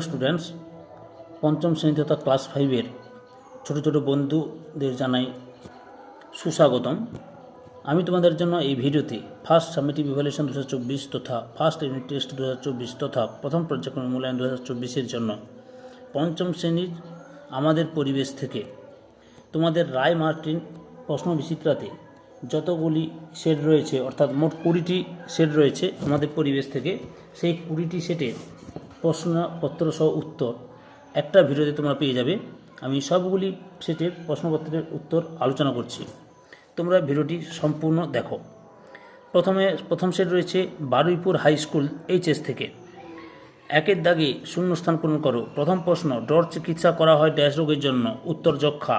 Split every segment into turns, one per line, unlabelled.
Students, পঞ্চম শ্রেণী তথা ক্লাস 5-এর ছোটো ছোটো বন্ধুদের জানাই সুস্বাগতম। আমি তোমাদের জন্য এই ভিডিওতে ফার্স্ট সামেটিভ ইভ্যালুয়েশন 2024 তথা ফার্স্ট ইউনিট টেস্ট 2024 তথা প্রথম পর্যায়ক্রমিক মূল্যায়ন 2024-এর জন্য পঞ্চম শ্রেণীর আমাদের পরিবেশ থেকে তোমাদের রায় মার্টিন প্রশ্ন বিচিত্রাতে যতগুলি সেট রয়েছে, অর্থাৎ মোট 20টি সেট রয়েছে আমাদের পরিবেশ থেকে, সেই 20টি সেটের প্রশ্নপত্র সহ উত্তর একটা ভিডিওতে তোমরা পেয়ে যাবে। আমি সবগুলি সেটের প্রশ্নপত্রের উত্তর আলোচনা করছি, তোমরা ভিডিওটি সম্পূর্ণ দেখো। প্রথম সেট রয়েছে বারুইপুর হাই স্কুল এইচএস থেকে। একের দাগে শূন্যস্থান পূরণ করো। প্রথম প্রশ্ন, ডর চিকিৎসা করা হয় ড্যাশ রোগের জন্য, উত্তর যক্ষা।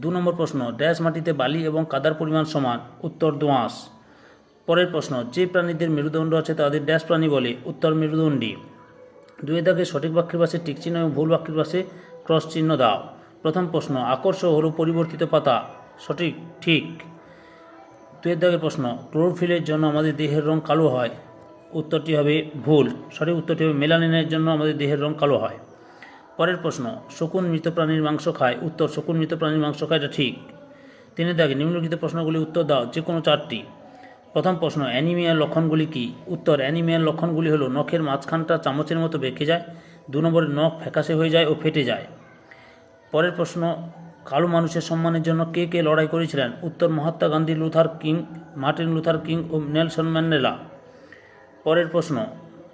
2 নম্বর প্রশ্ন, ড্যাশ মাটিতে বালি এবং কাদার পরিমাণ সমান, উত্তর দোআঁশ। পরের প্রশ্ন, যে প্রাণীদের মেরুদণ্ড আছে তাদের ড্যাশ প্রাণী বলে, উত্তর মেরুদণ্ডী। 2 দাগে সঠিক বাক্যের পাশে টিক চিহ্ন এবং ভুল বাক্যের পাশে ক্রস চিহ্ন দাও। প্রথম প্রশ্ন, আকর্ষ হলো পরিবর্তিত পাতা, সঠিক ঠিক। 2 দাগের প্রশ্ন, ক্লোরোফিলের জন্য আমাদের দেহের রং কালো হয়, উত্তরটি হবে ভুল, সঠিক উত্তরটি হবে মেলানিনের জন্য আমাদের দেহের রং কালো হয়। পরের প্রশ্ন, শকুন মৃত প্রাণীর মাংস খায়, উত্তর শকুন মৃত প্রাণীর মাংস খায়, এটা ঠিক। 3 দাগে নিম্নলিখিত প্রশ্নগুলি উত্তর দাও, যে কোনো 4টি। প্রথম প্রশ্ন, অ্যানিমিয়ার লক্ষণগুলি কি, উত্তর অ্যানিমিয়ার লক্ষণগুলি হলো নখের মাঝখানটা চামচের মতো বেঁকে যায়, 2 নম্বরে নখ ফ্যাকাশে হয়ে যায় ও ফেটে যায়। পরের প্রশ্ন, কালো মানুষের সম্মানের জন্য কে কে লড়াই করেছিলেন, উত্তর Mahatma Gandhi, Martin Luther King ও নেলসন ম্যান্ডেলা। পরের প্রশ্ন,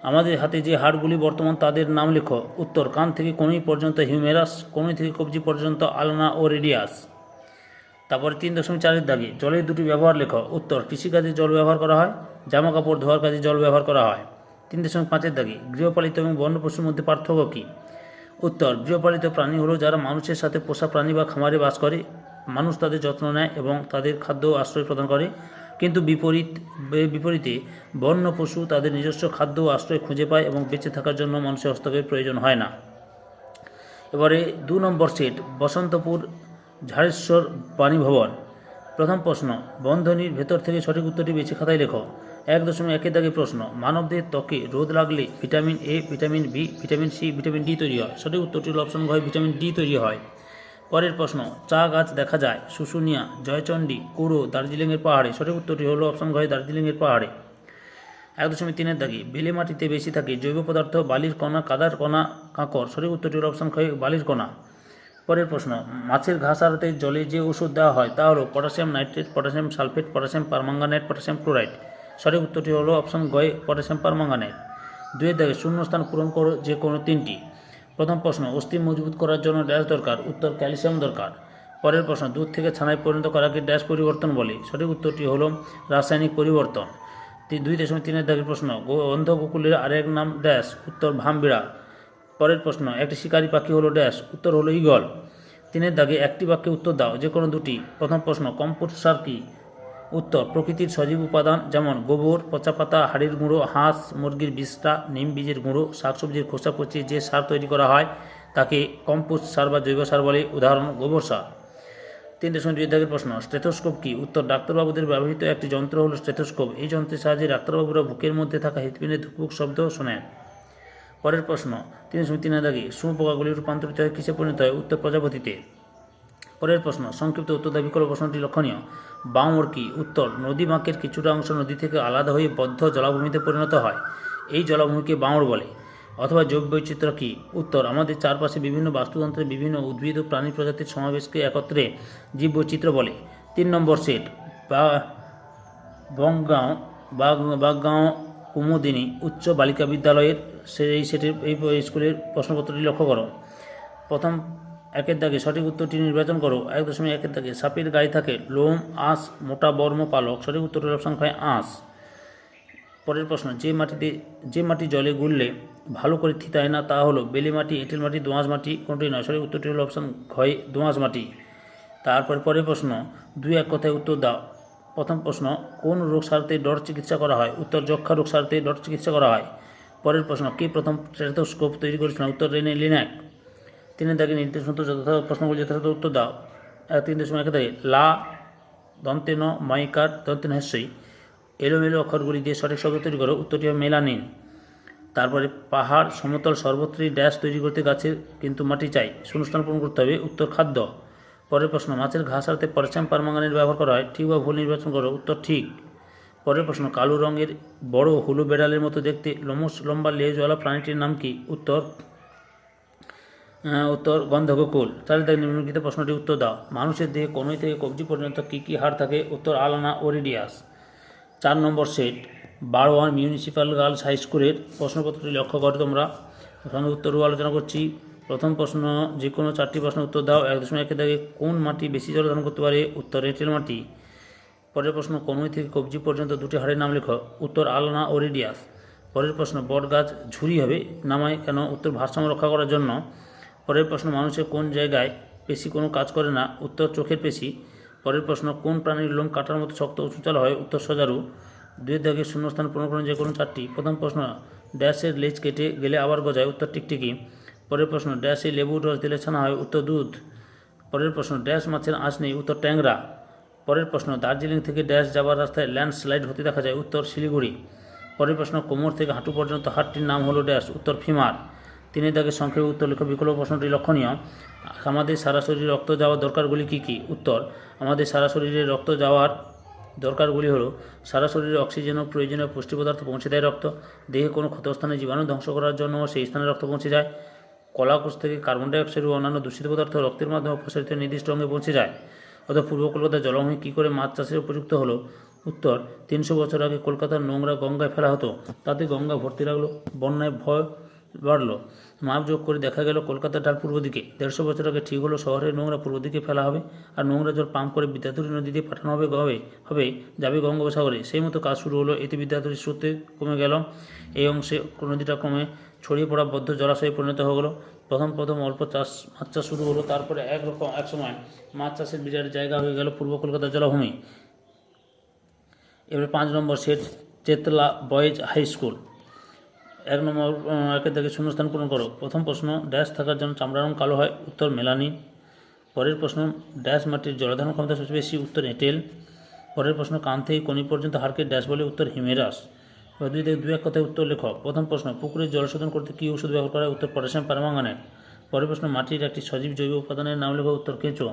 আমাদের হাতে যে হাড়গুলি বর্তমান তাদের নাম লেখো, উত্তর কান থেকে কনুই পর্যন্ত হিউমেরাস, কনুই থেকে কবজি পর্যন্ত আলনা ও রেডিয়াস। তারপরে 3.4-এর দাগে জলের দুটি ব্যবহার লেখো, উত্তর কৃষিকাজে জল ব্যবহার করা হয়, জামা কাপড় ধোয়ার কাজে জল ব্যবহার করা হয়। 3.5-এর দাগে গৃহপালিত এবং বন্য পশুর মধ্যে পার্থক্য কী, উত্তর গৃহপালিত প্রাণী হলো যারা মানুষের সাথে পোষা প্রাণী বা খামারে বাস করে, মানুষ তাদের যত্ন নেয় এবং তাদের খাদ্য ও আশ্রয় প্রদান করে, কিন্তু বিপরীতে বন্য পশু তাদের নিজস্ব খাদ্য ও আশ্রয় খুঁজে পায় এবং বেঁচে থাকার জন্য মানুষের হস্তক্ষেপের প্রয়োজন হয় না। এবারে 2 নম্বর সেট, বসন্তপুর ঝাড়েশ্বর বাণীভবন। প্রথম প্রশ্ন, বন্ধনীর ভেতর থেকে সঠিক উত্তরটি বেছে খাতায় লেখো। 1.1-এর দাগে প্রশ্ন, মানবদের ত্বকে রোদ লাগলে vitamin A, vitamin B, vitamin C, vitamin D তৈরি হয়, সঠিক উত্তরটি হল অপশন ঘ, ভিটামিন ডি তৈরি হয়। পরের প্রশ্ন, চা গাছ দেখা যায় শুশুনিয়া, জয়চণ্ডী, কুড়ো, দার্জিলিংয়ের পাহাড়ে, সঠিক উত্তরটি হল অপশন ঘ, দার্জিলিংয়ের পাহাড়ে। 1.3-এর দাগে বেলে মাটিতে বেশি থাকে জৈব পদার্থ, বালির কণা, কাদার কণা, কাঁকর, সঠিক উত্তরটি হল অপশন খ, বালির কণা। পরের প্রশ্ন, মাছের ঘাস আড়াতে জলে যে ওষুধ দেওয়া হয় তা হলো potassium nitrate, potassium sulphate, potassium permanganate, potassium chloride, সঠিক উত্তরটি হলো অপশন গ, পটাশিয়াম পারম্যাঙ্গানেট। 2-এর দাগে শূন্যস্থান পূরণ করো যে কোনো 3টি। প্রথম প্রশ্ন, অস্থি মজবুত করার জন্য ড্যাশ দরকার, উত্তর ক্যালসিয়াম দরকার। পরের প্রশ্ন, দুধ থেকে ছানায় পরিণত করাকে ড্যাশ পরিবর্তন বলে, সঠিক উত্তরটি হলো রাসায়নিক পরিবর্তন। 2.3-এর দাগের প্রশ্ন, অন্ধ গোকুলের আরেক নাম ড্যাশ, উত্তর ভামবিড়াল। পরের প্রশ্ন, একটি শিকারী পাখি হলো ড্যাশ, উত্তর হলো ঈগল। 3-এর দাগে একটি বাক্যে উত্তর দাও, যে কোনো 2টি। প্রথম প্রশ্ন, কম্পোস্ট সার কি, উত্তর প্রকৃতির সজীব উপাদান যেমন গোবর, পচা পাতা, হাড়ির গুঁড়ো, হাঁস মুরগির বিষটা, নিম বীজের গুঁড়ো, শাকসবজির খোসা পচিয়ে যে সার তৈরি করা হয় তাকে কম্পোস্ট সার বা জৈব সার বলে, উদাহরণ গোবর সার। 3.2-এর দাগের প্রশ্ন, স্টেথোস্কোপ কি, উত্তর ডাক্তারবাবুদের ব্যবহৃত একটি যন্ত্র হলো স্টেথোস্কোপ, এই যন্ত্রের সাহায্যে ডাক্তারবাবুরা বুকের মধ্যে থাকা হৃৎপিণ্ডের ধুকপুক শব্দ শোনেন। পরের প্রশ্ন, 3.3-এর দাগে শুঁয়োপোকাগুলি রূপান্তরিত হয় কিসে পরিণত হয়, উত্তর প্রজাপতিতে। পরের প্রশ্ন, সংক্ষিপ্ত উত্তর দাবি করো, প্রশ্নটি লক্ষণীয়। বাঁওড় কি, উত্তর নদী বাঁকের কিছুটা অংশ নদী থেকে আলাদা হয়ে বদ্ধ জলাভূমিতে পরিণত হয়, এই জলাভূমিকে বাঁওড় বলে। অথবা জৈববৈচিত্র্য কি, উত্তর আমাদের চারপাশে বিভিন্ন বাস্তুতন্ত্রের বিভিন্ন উদ্ভিদ ও প্রাণী প্রজাতির সমাবেশকে একত্রে জীববৈচিত্র্য বলে। 3 নম্বর সেট, বাগগাঁও কুমুদিনী উচ্চ বালিকা বিদ্যালয়ের এই সেটের এই স্কুলের প্রশ্নপত্রটি লক্ষ্য করো। প্রথম 1-এর দাগে সঠিক উত্তরটি নির্বাচন করো। 1.1-এর দাগে সাপের গায়ে থাকে লোম, আঁশ, মোটা বর্ম, পালক, সঠিক উত্তর হল অপশন খ, আঁশ। পরের প্রশ্ন, যে মাটি জলে গুললে ভালো করে থিতায় না তা হলো বেলে মাটি, এঁটেল মাটি, দোআঁশ মাটি, কোনটি নয়, সঠিক উত্তরটি হল অপশন ঘ, দোআঁশ মাটি। তারপর পরের প্রশ্ন, 2-1 কথায় উত্তর দাও। প্রথম প্রশ্ন, কোন রোগ সারাতে ডর চিকিৎসা করা হয়, উত্তর যক্ষা রোগ সারাতে ডর চিকিৎসা করা হয়। পরের প্রশ্ন, কে প্রথম স্টেথোস্কোপ তৈরি করেছিলেন, উত্তর রেনে লিন্যাক। 3-এর দাগে নির্দেশ মতো প্রশ্নগুলি যথাযথ উত্তর দাও। 3.1 দাগে লা, দন্তে ন, মাইকার, দন্তে ন হ্রস্বই, এলোমেলো অক্ষরগুলি দিয়ে সঠিক শব্দ তৈরি করো, উত্তরটি হবে মেলানিন। তারপরে পাহাড় সমতল সর্বত্রই ড্যাশ তৈরি করতে গাছের কিন্তু মাটি চাই, শূন্যস্থান পূরণ করতে হবে। উত্তর খাদ্য। পরের প্রশ্ন, মাছের ঘা সারতে পটাশিয়াম পারম্যাঙ্গানেট ব্যবহার করা হয়, ঠিক বা ভুল নির্বাচন করো। উত্তর ঠিক। পরের প্রশ্ন, কালো রঙের বড় হুলু বেড়ালের মতো দেখতে লোমশ লম্বা লেজওয়ালা প্রাণীটির নাম কি? উত্তর গন্ধগোকুল। চারিদিকে নিম্নলিখিত প্রশ্নটি উত্তর দাও। মানুষের দেহে কনুই থেকে কবজি পর্যন্ত কী কী হাড় থাকে? উত্তর আলানা ও রেডিয়াস। 4 নম্বর সেট, বারোয়ান মিউনিসিপ্যাল গার্লস হাই স্কুলের প্রশ্নপত্রটি লক্ষ্য করে তোমরা। প্রশ্নের উত্তরও আলোচনা করছি। প্রথম প্রশ্ন, যে কোনো 4টি প্রশ্নের উত্তর দাও। 1.1 দাগে কোন মাটি বেশি জল ধারণ করতে পারে? উত্তর এঁটেল মাটি। পরের প্রশ্ন, কনুই থেকে কবজি পর্যন্ত দুটি হাড়ের নাম লেখো। উত্তর আলানা ও রেডিয়াস। পরের প্রশ্ন, বট গাছ ঝুরি হবে নামায় কেন? উত্তর ভারসাম্য রক্ষা করার জন্য। পরের প্রশ্ন, মানুষের কোন জায়গায় পেশি কোনো কাজ করে না? উত্তর চোখের পেশি। পরের প্রশ্ন, কোন প্রাণীর লোম কাটার মতো শক্ত ও সুচালো হয়? উত্তর সজারু। 2 দাগে শূন্যস্থান পূরণ করুন যে কোনো 4টি। প্রথম প্রশ্ন, ড্যাশের লেজ কেটে গেলে আবার গজায়? উত্তর টিকটিকি। পরের প্রশ্ন, ড্যাশে লেবুর রস দিলে ছানা হয়? উত্তর দুধ। পরের প্রশ্ন, ড্যাশ মাছের আঁশ নেই? উত্তর ট্যাংরা। পরের প্রশ্ন, দার্জিলিং থেকে ড্যাশ যাবার রাস্তায় ল্যান্ডস্লাইড হতে দেখা যায়? উত্তর শিলিগুড়ি। পরের প্রশ্ন, কোমর থেকে হাঁটু পর্যন্ত হাড়টির নাম হলো ড্যাশ? উত্তর ফিমার। 3 দাগে সংক্ষেপে উত্তর লেখো। বিকল্প প্রশ্নটি লক্ষণীয়। আমাদের সারা শরীরে রক্ত যাওয়ার দরকারগুলি কী কী? উত্তর, আমাদের সারা শরীরে রক্ত যাওয়ার দরকারগুলি হলো, সারা শরীরে অক্সিজেন ও প্রয়োজনীয় পুষ্টি পদার্থ পৌঁছে দেয় রক্ত। দেহে কোনো ক্ষতস্থানে জীবাণু ধ্বংস করার জন্য সেই স্থানে রক্ত পৌঁছে যায়। কলাকোষ থেকে কার্বন ডাইঅক্সাইড ও অন্যান্য দূষিত পদার্থ রক্তের মাধ্যমে অপসারিত নির্দিষ্ট অঙ্গে পৌঁছে যায়। অর্থাৎ পূর্ব কলকাতার জলাভূমি কী করে মাছ চাষের উপযুক্ত হলো? উত্তর, 300 বছর আগে কলকাতার নোংরা গঙ্গায় ফেলা হতো, তাতে গঙ্গা ভর্তি লাগলো, বন্যায় ভয় বাড়লো। মাপ যোগ করে দেখা গেল কলকাতার ঢাল পূর্ব দিকে। 150 বছর আগে ঠিক হলো শহরের নোংরা পূর্ব দিকে ফেলা হবে, আর নোংরা জল পাম্প করে বিদ্যাধরী নদী দিয়ে পাঠানো যাবে গঙ্গোপসাগরে। সেই মতো কাজ শুরু হলো। এতে বিদ্যাধরীর স্রোতে কমে গেল। এই অংশে নদীটা ক্রমে ছড়িয়ে পড়া বদ্ধ জলাশয়ে পরিণত হয়ে গেলো। প্রথম অল্প মাছ চাষ শুরু হলো। তারপরে এক সময় মাছ চাষের বিরাট জায়গা হয়ে গেল পূর্ব কলকাতার জলাভূমি। এবারে 5 নম্বর set, Chetla boys high school. 1 নম্বর 1 দাগে শূন্যস্থান পূরণ করো। প্রথম প্রশ্ন, ড্যাশ থাকার জন্য চামড়ার রং কালো হয়? উত্তর মেলানিন। পরের প্রশ্ন, ড্যাশ মাটির জলধারণ ক্ষমতা সবচেয়ে বেশি? উত্তর এঁটেল। পরের প্রশ্ন, কান থেকে কনি পর্যন্ত হাড়কে ড্যাশ বলে? উত্তর হিমেরাস। 2 দাগে 2 এক কথায় উত্তর লেখো। প্রথম প্রশ্ন, পুকুরের জল শোধন করতে কী ওষুধ ব্যবহার করা হয়? উত্তর পটাশিয়াম পারম্যাঙ্গানেট। পরের প্রশ্ন, মাটির একটি সজীব জৈব উপাদানের নাম লেখো। উত্তর কেঁচো।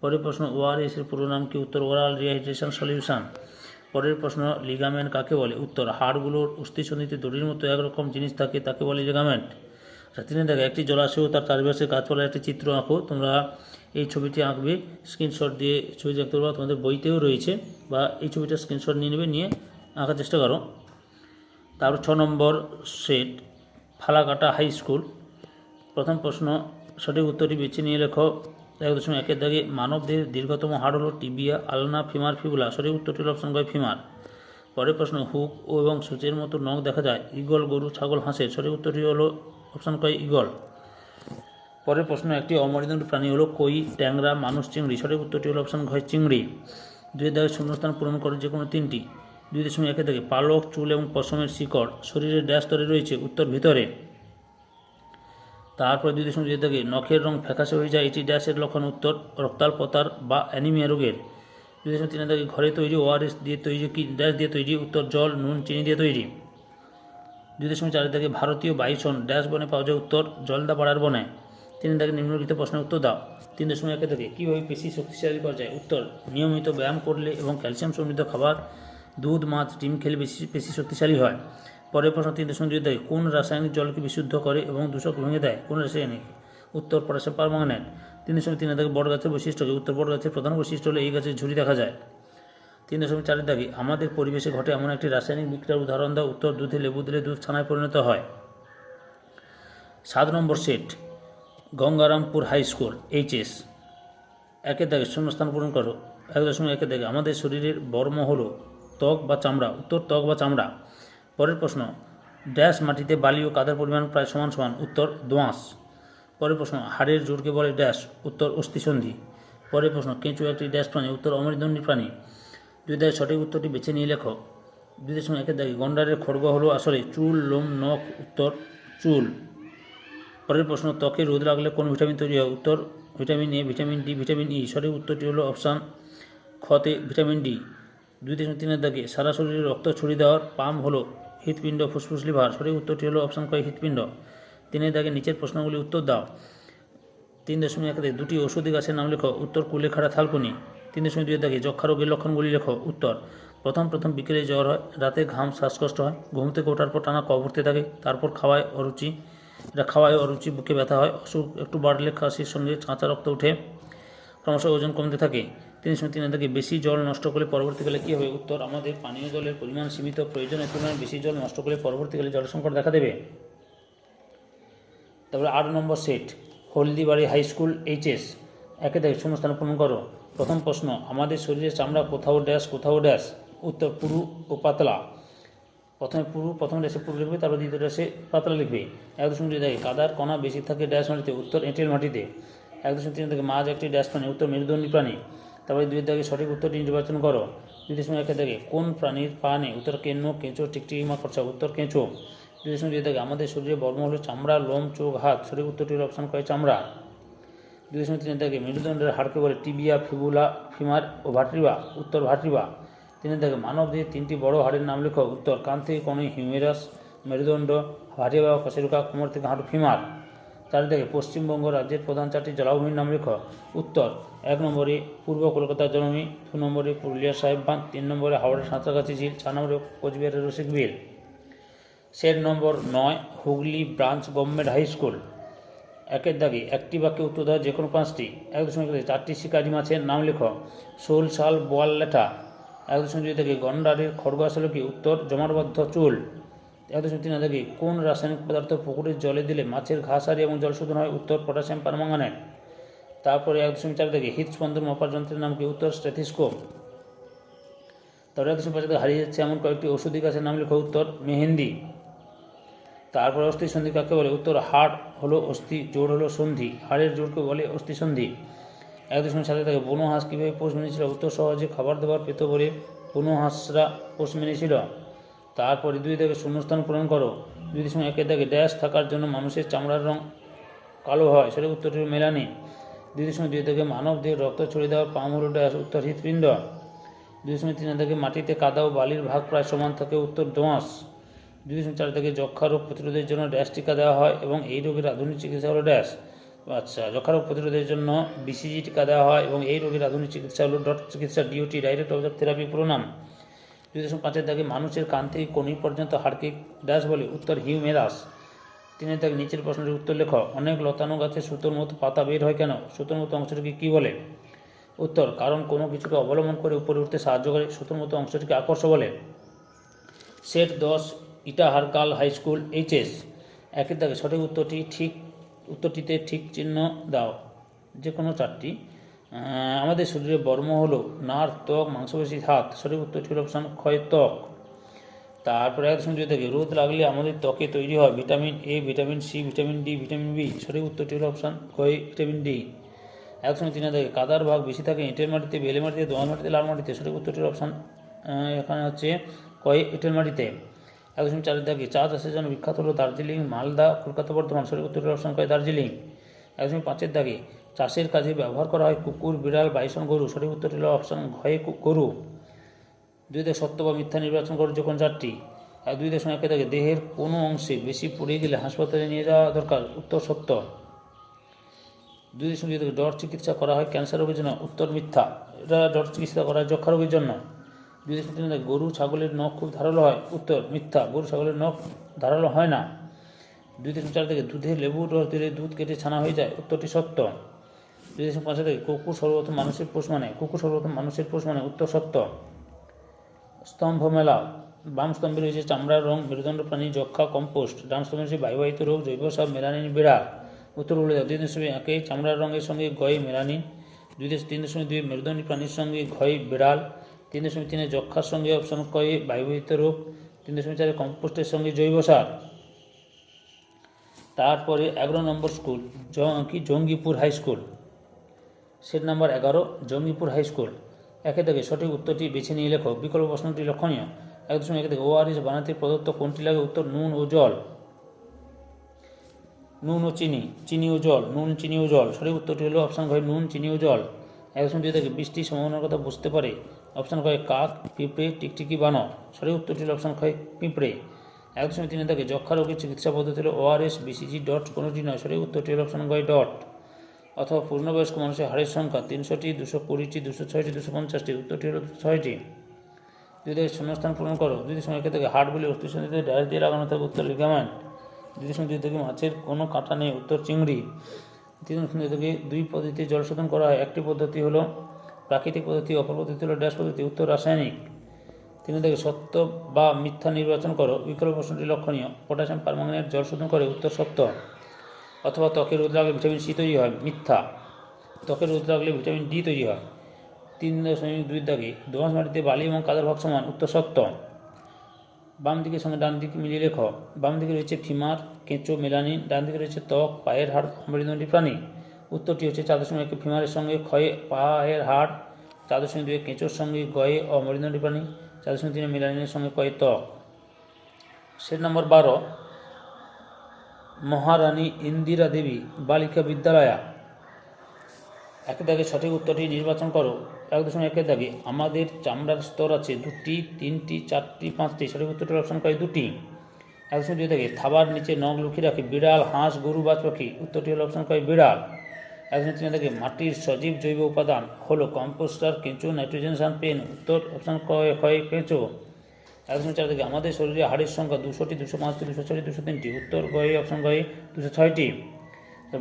পরের প্রশ্ন, ওআরএস এর পুরো নাম কি? উত্তর ওরাল রিহাইড্রেশন সলিউশন। পরের প্রশ্ন, লিগামেন্ট কাকে বলে? উত্তর, হাড়গুলোর অস্থিসন্ধিতে দড়ির মতো একরকম জিনিস থাকে, তাকে বলে লিগামেন্ট। 3 দাগে একটি জলাশয় ও তার চারপাশে গাছপালার একটি চিত্র আঁকো। তোমরা এই ছবিটি আঁকবে, স্ক্রিনশট দিয়ে ছবি দেখতে পারবো, তোমাদের বইতেও রয়েছে, বা এই ছবিটা স্ক্রিনশট নিয়ে নেবে, নিয়ে আঁকার চেষ্টা করো। তারপর 6 নম্বর সেট, ফালাকাটা হাই স্কুল। প্রথম প্রশ্ন, সঠিক উত্তরটি বেছে নিয়ে লেখো। 1.1 দাগে মানবদেহের দীর্ঘতম হাড় হলো টিবিয়া, আলনা, ফিমার, ফিবুলা। সঠিক উত্তরটি হল অপশন গয় ফিমার। পরের প্রশ্ন, হুক ও এবং সূচের মতো নখ দেখা যায় ঈগল, গরু, ছাগল, হাঁসের। সঠিক উত্তরটি হলো অপশন কয় ঈগল। পরের প্রশ্ন, একটি অমেরুদণ্ডী প্রাণী হলো কই, ট্যাংরা, মানুষ, চিংড়ি। সঠিক উত্তরটি হলো অপশন ঘয় চিংড়ি। 2 দাগে শূন্যস্থান পূরণ করে যে কোনো 3টি। 2.1 দাগে পালক, চুল এবং পশমের শিকড় শরীরের ড্যাশ স্তরে রয়েছে? উত্তর ভিতরে। তারপরে 2.2 দাগে নখের রং ফ্যাকাশে হয়ে যায়, এটি ড্যাশের লক্ষণ? উত্তর রক্তাল্পতার বা অ্যানিমিয়া রোগের। 2.3 দাগে ঘরে তৈরি ওআরএস দিয়ে তৈরি কি ড্যাশ দিয়ে তৈরি? উত্তর জল, নুন, চিনি দিয়ে তৈরি। 2.4 দাগে ভারতীয় বাইসন ড্যাশ বনে পাওয়া যায়? উত্তর জলদাপাড়ার বনে। 3 দাগে নিম্নলিখিত প্রশ্নের উত্তর দাও। 3.1 দাগে কীভাবে পেশি শক্তিশালী করা যায়? উত্তর নিয়মিত ব্যায়াম করলে এবং ক্যালসিয়াম সমৃদ্ধ খাবার, দুধ, মাছ, ডিম খেলে পেশি শক্তিশালী হয়। পরের প্রশ্ন 3.2 দাগে কোন রাসায়নিক জলকে বিশুদ্ধ করে এবং দূষক ভেঙে দেয়? কোন রাসায়নিক? উত্তর পটাশিয়াম পারম্যাঙ্গানেট। 3.3 দাগে বট গাছের বৈশিষ্ট্য কি? উত্তর বট গাছের প্রধান বৈশিষ্ট্য হলো এই গাছের ঝুরি দেখা যায়। 3.4 দাগে আমাদের পরিবেশে ঘটে এমন একটি রাসায়নিক বিক্রিয়ার উদাহরণ দাও। উত্তর দুধে লেবু দিলে দুধ ছানায় পরিণত হয়। 7 নম্বর set, Gangarampur high school HS. 1 দাগে শূন্যস্থান পূরণ করো। 1.1 দাগে আমাদের শরীরের বর্ম হলো ত্বক বা চামড়া? উত্তর ত্বক বা চামড়া। পরের প্রশ্ন, ড্যাশ মাটিতে বালি ও কাদার পরিমাণ প্রায় সমান সমান? উত্তর দোআঁশ। পরের প্রশ্ন, হাড়ের জোরকে বলে ড্যাশ? উত্তর অস্থিসন্ধি। পরের প্রশ্ন, কেঁচো একটি ড্যাশ প্রাণী? উত্তর অমেরুদণ্ডী প্রাণী। 2 দাগে সঠিক উত্তরটি বেছে নিয়ে লেখো। 2.1 দাগে গন্ডারের খড়গ হলো আসলে চুল, লোম, নখ? উত্তর চুল। পরের প্রশ্ন, ত্বকে রোদ লাগলে কোন ভিটামিন তৈরি হয়? উত্তর vitamin A, vitamin D, vitamin E. সঠিক উত্তরটি হলো অপশান খতে ভিটামিন ডি। 2.3 দাগে সারা শরীরে রক্ত ছড়িয়ে দেওয়ার পাম্প হলো হৃৎপিণ্ড, ফুসফুস, লিভার। সঠিক উত্তরটি হলো অপশন ক হৃৎপিণ্ড। 3 দাগে নিচের প্রশ্নগুলি উত্তর দাও। 3.1 দুটি ঔষধি গাছের নাম লেখো। উত্তর কুলেখাড়া, থালকুনি। 3.2 দাগে যক্ষা রোগের লক্ষণগুলি লেখো। উত্তর প্রথম বিকেলে জ্বর হয়, রাতে ঘাম, শ্বাসকষ্ট হয়, ঘুম থেকে ওঠার পর টানা কফ উঠতে থাকে, তারপর খাওয়ায় অরুচি, বুকে ব্যথা হয়, অসুখ একটু বাড়লে কাশির সঙ্গে কাঁচা রক্ত উঠে, ক্রমশ ওজন কমতে থাকে। 3.3 দাগে বেশি জল নষ্ট করলে পরবর্তীকালে কী হবে? উত্তর আমাদের পানীয় জলের পরিমাণ সীমিত, প্রয়োজনের তুলনায় বেশি জল নষ্ট করলে পরবর্তীকালে জল সংকট দেখা দেবে। তারপরে 8 নম্বর set, Haldibari high school HS। 1 দাগে শূন্যস্থান পূরণ করো। প্রথম প্রশ্ন, আমাদের শরীরের চামড়া কোথাও ড্যাশ। উত্তর পুরু ও পাতলা। প্রথম ড্যাশে পুরু লিখবে, তারপর দ্বিতীয় ড্যাশে পাতলা লিখবে। 1.2 দাগে কাদার কণা বেশি থাকে ড্যাশ মাটিতে। উত্তর এঁটেল মাটিতে। 1.3 দাগে মাছ একটি ড্যাশ প্রাণী। উত্তর মেরুদণ্ডী প্রাণী। তারপরে 2 দাগে সঠিক উত্তরটি নির্বাচন করো। 2.1 দাগে কোন প্রাণীর পা নেই? উত্তর কেন্ন, কেঁচো, টিকটিকি, মাকড়সা। উত্তর কেঁচো। 2.2 দাগে আমাদের শরীরে বর্ম হলো চামড়া, লোম, চোখ, হাত। সঠিক উত্তরটি হলো অপশন কয় চামড়া। 2.3 দাগে মেরুদণ্ডের হাড়কে বলে টিবিয়া, ফিবুলা, ফিমার ও ভার্টিব্রা। উত্তর ভার্টিব্রা। 3 দাগে মানব দেহের 3টি বড় হাড়ের নাম লেখো। উত্তর কান থেকে কনুই, হিউমেরাস, মেরুদণ্ড, ভার্টিব্রা, কশেরুকা, কোমর থেকে হাঁটু, ফিমার। 4 দাগে পশ্চিমবঙ্গ রাজ্যের প্রধান 4টি জলাভূমির নাম লেখো। উত্তর 1 নম্বরে পূর্ব কলকাতার জলভূমি, 2 নম্বরে পুরুলিয়ার সাহেব বাঁধ, 3 নম্বরে হাওড়ার সাঁতরাগাছি ঝিল, 4 নম্বরে কোচবিহারের Rasik Beel. Set number 9, Hooghly branch government high school. 1 দাগে একটি বাক্যে উত্তর দাও যে কোনো 5টি। 1.1 দাগে 4টি শিকারি মাছের নাম লেখো। শোল, শাল, বোয়াল, ল্যাঠা। 1.2 দাগে গন্ডারের খড়গ আসলে কি? উত্তর জমাটবদ্ধ চুল। 1.3 দাগে কোন রাসায়নিক পদার্থ পুকুরের জলে দিলে মাছের ঘা সারি এবং জল শোধন হয়? উত্তর পটাশিয়াম পারম্যাঙ্গানেট। তারপরে 1.4 দাগে হৃদস্পন্দন মাপার যন্ত্রের নাম কি? উত্তর স্টেথোস্কোপ। তারপরে 1.5 দাগে হারিয়ে যাচ্ছে এমন কয়েকটি ওষুধি গাছের নাম লেখো। উত্তর মেহেন্দি। তারপরে অস্থি সন্ধি কাকে বলে? উত্তর হাড় হলো অস্থি, জোড় হলো সন্ধি, হাড়ের জোড়কে বলে অস্থি সন্ধি। 1.7 দাগে বনো হাঁস কীভাবে পোষ মেনেছিল? উত্তর সহজে খাবার দাবার পেত বলে বনো হাঁসরা পোষ মেনেছিল। তারপরে 2 দাগে শূন্যস্থান পূরণ করো। 2.1 দাগে ড্যাশ থাকার জন্য মানুষের চামড়ার রং কালো হয়। সেটা উত্তরটি হল মেলানিন। 2.2 দাগে মানব দেহের রক্ত ছড়িয়ে দেওয়ার পাম হলো ড্যাশ। উত্তর হৃৎপিণ্ড। 2.3 দাগে মাটিতে কাদা ও বালির ভাগ প্রায় সমান থাকে। উত্তর দোআঁশ। 2.4 দাগে যক্ষা রোগ প্রতিরোধের জন্য ড্যাশ টিকা দেওয়া হয় এবং এই রোগের আধুনিক চিকিৎসা হলো ড্যাশ। আচ্ছা, যক্ষা রোগ প্রতিরোধের জন্য BCG টিকা দেওয়া হয় এবং এই রোগের আধুনিক চিকিৎসা হলো ডট চিকিৎসা, DOT, ডাইরেক্ট অবজার্ভ থেরাপি পুরো নাম। 2.5 দাগে মানুষের কান থেকে কনুই পর্যন্ত হাড়কে ড্যাশ বলে। উত্তর হিউমেরাস। 3 দাগে নিচের প্রশ্নের উত্তর লেখো। অনেক লতানো গাছে সুতোর মতো পাতা বের হয় কেন? সুতোর মতো অংশটিকে কী বলে? উত্তর কারণ কোনো কিছুকে অবলম্বন করে উপরে উঠতে সাহায্য করে। সুতোর মতো অংশটিকে আকর্ষ বলে। Set 10, Itahar girl high school HS। 1 দাগে সঠিক উত্তরটিতে ঠিক চিহ্ন দাও যে কোনো 4টি। আমাদের শরীরে বর্ম হলো নাড়, ত্বক, মাংসপেশি, হাত। সঠিক উত্তরটি হল অপশন ক্ষয়, ত্বক। তারপরে 1.2 থেকে রোদ লাগলে আমাদের ত্বকে তৈরি হয় vitamin A, vitamin C, vitamin D, vitamin B। সঠিক উত্তরটি হল অপশন ক্ষয়, ভিটামিন D। 1.3 থেকে কাদার ভাগ বেশি থাকে এঁটেল মাটিতে, বেলে মাটিতে, দোআঁশ মাটিতে, লাল মাটিতে। সঠিক উত্তরটি হল অপশন এখানে হচ্ছে ক্ষয়, এঁটেল মাটিতে। 1.4 দাগে চা চাষের জন্য বিখ্যাত হলো দার্জিলিং, মালদা, কলকাতা, বর্ধমান। সঠিক উত্তরটি অপশন কয় দার্জিলিং। 1.5 দাগে চাষের কাজে ব্যবহার করা হয় কুকুর, বিড়াল, বাইসন, গরু। সঠিক উত্তরটি হলো অপশন ঘয়ে গরু। 2 দাগে সত্য বা মিথ্যা নির্বাচন করো যে কোনো 4টি। 2.1 দাগে দেহের কোনো অংশে বেশি পড়ে গেলে হাসপাতালে নিয়ে যাওয়া দরকার। উত্তর সত্য। 2.2 দাগে ডট চিকিৎসা করা হয় ক্যান্সার রোগের জন্য। উত্তর মিথ্যা। এটা ডট চিকিৎসা করা হয় যক্ষা রোগের জন্য। 2.3 দাগে গরু ছাগলের নখ খুব ধারালো হয়। উত্তর মিথ্যা, গরু ছাগলের নখ ধারালো হয় না। 2.4 থেকে দুধে লেবুর রস দিলে দুধ কেটে ছানা হয়ে যায়। উত্তরটি সত্য। 2.5 থেকে কুকুর সর্বপ্রথম মানুষের পোষ মানে। উত্তর সত্য। স্তম্ভ মেলা। বাম স্তম্ভে রয়েছে চামড়ার রং, মেরুদণ্ড প্রাণী, যক্ষা, কম্পোস্ট। ডান স্তম্ভে রয়েছে বায়ুবাহিত রোগ, জৈব সার, মেলানিন, বিড়াল। উত্তর বলে দাও। 2.1 চামড়ার রঙের সঙ্গে গয়, মেলানিন। 3.2 মেরুদণ্ডী প্রাণীর সঙ্গে ঘয়, বিড়াল। 3.3 যক্ষার সঙ্গে অপশন কয় বায়ুবাহিত রোগ। 3.4 কম্পোস্টের সঙ্গে জৈব সার। তারপরে 11 নম্বর school Jangipur high school. Set number 11, Jangipur high school. 1 দাগে সঠিক উত্তরটি বেছে নিয়ে লেখো। বিকল্প প্রশ্নটি লক্ষণীয়। 1.1 থেকে ORS বানাতে প্রদত্ত কোনটি লাগে? উত্তর নুন ও জল। নুন ও চিনি, চিনি ও জল, নুন, চিনি ও জল। সঠিক উত্তরটি হলো অপশন ঘয় নুন, চিনি ও জল। 1.2 থেকে বৃষ্টির সম্ভাবনার কথা বুঝতে পারে। অপশন ঘয় কাক, পিঁপড়ে, টিকটিকি, বানর। সঠিক উত্তরটি হলো অপশন ঘয় পিঁপড়ে। 1.3 থেকে যক্ষা রোগের চিকিৎসা পদ্ধতি হলো ওআরএস, বিসিজি, ডট কোনোটি নয়, সঠিক উত্তরটি হল অপশন গয় ডট। অথবা পূর্ণবয়স্ক মানুষের হাড়ের সংখ্যা 300টি, 220টি, 206টি, 250টি, উত্তরটি হল 206টি। 2 থেকে শূন্যস্থান পূরণ করো। 2.1 থেকে হার্ট বলে অস্থিসন্ধিতে ড্যাশ দিয়ে লাগানো থাকে, উত্তর লিগামেন্ট। 2.2 থেকে মাছের কোনো কাঁটা নেই, উত্তর চিংড়ি। 3.0 থেকে 2 পদ্ধতিতে জল শোধন করা হয়, একটি পদ্ধতি হলো প্রাকৃতিক পদ্ধতি, অপর পদ্ধতি হলো ড্যাশ পদ্ধতি, উত্তর রাসায়নিক। 3 থেকে সত্য বা মিথ্যা নির্বাচন করো, বিকল্প প্রশ্নটি লক্ষণীয়। পটাশিয়াম পারম্যাঙ্গানেট জল শোধন করে, উত্তর সত্য। অথবা ত্বকের রোদ লাগলে ভিটামিন সি তৈরি হয়, মিথ্যা। ত্বকের রোদ লাগলে ভিটামিন ডি তৈরি হয়। 3.2 দাগে দোআঁশ মাটিতে বালি এবং কাদার ভাগ সমান, উত্তর সত্য। বাম দিকের সঙ্গে ডান দিকে মিলিয়ে লেখো। বাম দিকে রয়েছে ফিমার, কেঁচো, মেলানিন। ডান দিকে রয়েছে ত্বক, পায়ের হাড়, মেরুদণ্ডী প্রাণী। উত্তরটি হচ্ছে 4.1 ফিমারের সঙ্গে ক্ষয়ে পায়ের হাড়, 4.2 কেঁচোর সঙ্গে গয়ে অমেরুদণ্ডী প্রাণী, 4.3 মেলানিনের সঙ্গে কয়ে ত্বক। সেট নম্বর 12, মহারানী ইন্দিরা দেবী বালিকা বিদ্যালয়া। 1 দাগে সঠিক উত্তরটি নির্বাচন করো। 1.1 দাগে আমাদের চামড়ার স্তর আছে 2টি, 3টি, 4টি, 5টি, সঠিক উত্তরটির অপশন কয় 2টি। 1.2 দাগে থাবার নিচে নখ লুকিয়ে রাখে বিড়াল, হাঁস, গরু, বাজ পাখি, উত্তরটি হল অপশন কয় বিড়াল। 1.3 দাগে মাটির সজীব জৈব উপাদান হলো কম্পোস্টার, কেঁচো, নাইট্রোজেন, পেন, উত্তর অপশন কয় কেঁচো। 1.4 দাগে আমাদের শরীরে হাড়ের সংখ্যা 200টি, 205টি, 206টি, 203টি, উত্তর গয়ে অপশন গয়ে 206টি।